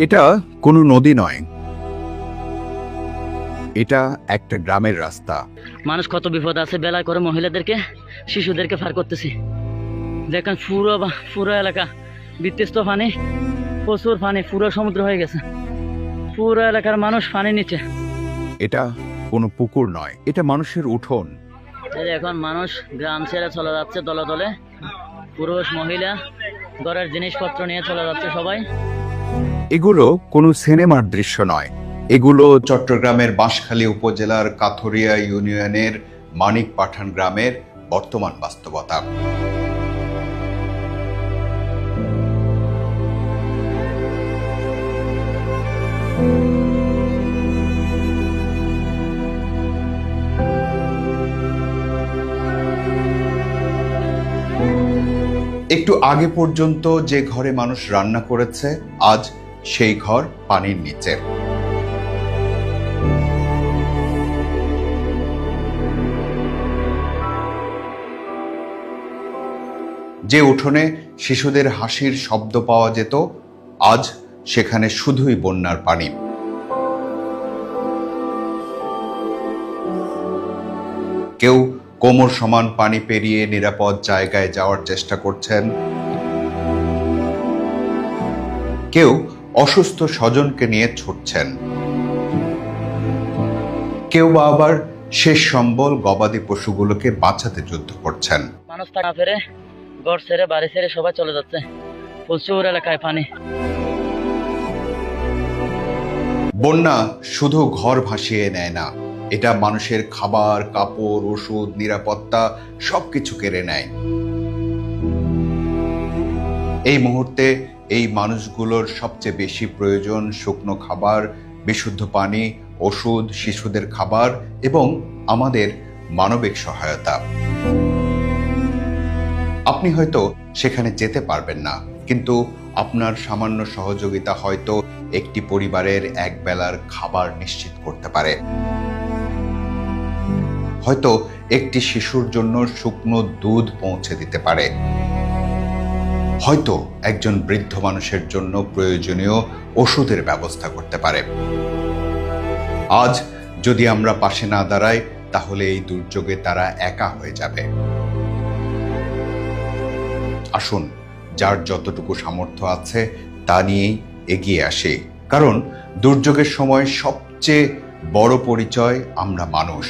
এটা কোনো নদী নয়, এটা একটা গ্রামের রাস্তা। মানুষ কত বিপদ আছে, বেলা করে মহিলাদেরকে শিশুদেরকে পার করতেছি। দেখেন পুরো এলাকা বিধ্বস্ত, পানি, প্রচুর পানি, পুরো সমুদ্র হয়ে গেছে, পুরো এলাকার মানুষ পানির নিচে। এটা কোনো পুকুর নয়, এটা মানুষের উঠোন। এখন মানুষ গ্রাম ছেড়ে চলে যাচ্ছে দলে দলে, পুরুষ মহিলা ঘরের জিনিসপত্র নিয়ে চলে যাচ্ছে সবাই। এগুলো কোনো সিনেমার দৃশ্য নয়, এগুলো চট্টগ্রামের বাঁশখালী উপজেলার কাথরিয়া ইউনিয়নের মানিক পাঠান গ্রামের বর্তমান বাস্তবতা। একটু আগে পর্যন্ত যে ঘরে মানুষ রান্না করেছে, আজ সেই ঘর পানির নিচে। যে উঠোনে শিশুদের হাসির শব্দ পাওয়া যেত, আজ সেখানে শুধুই বন্যার পানি। কেউ কোমর সমান পানি পেরিয়ে নিরাপদ জায়গায় যাওয়ার চেষ্টা করছেন, কেউ অসুস্থ স্বজনকে নিয়ে ছুটছেন, কেউ বা আবার শেষ সম্বল গবাদি পশুগুলোকে বাঁচাতে যুদ্ধ করছেন। মানুষ থাকা ফেরে ঘর ছেড়ে বাড়ি ছেড়ে সবাই চলে যাচ্ছে, প্রচুর এলাকায় পানি। বন্যা শুধু ঘর ভাসিয়ে নেয় না, এটা মানুষের খাবার, কাপড়, ওষুধ, নিরাপত্তা সবকিছু কেড়ে নেয়। এই মুহূর্তে এই মানুষগুলোর সবচেয়ে বেশি প্রয়োজন শুকনো খাবার, বিশুদ্ধ পানি, ওষুধ, শিশুদের খাবার এবং আমাদের মানবিক সহায়তা। আপনি হয়তো সেখানে যেতে পারবেন না, কিন্তু আপনার সামান্য সহযোগিতা হয়তো একটি পরিবারের এক বেলার খাবার নিশ্চিত করতে পারে। হয়তো একটি শিশুর জন্য শুকনো দুধ পৌঁছে দিতে পারে। হয়তো একজন বৃদ্ধ মানুষের জন্য প্রয়োজনীয় ওষুধের ব্যবস্থা করতে পারে। আজ যদি আমরা পাশে না দাঁড়াই, তাহলে এই দুর্যোগে তারা একা হয়ে যাবে। আসুন, যার যতটুকু সামর্থ্য আছে তা নিয়েই এগিয়ে আসি, কারণ দুর্যোগের সময় সবচেয়ে বড় পরিচয় আমরা মানুষ।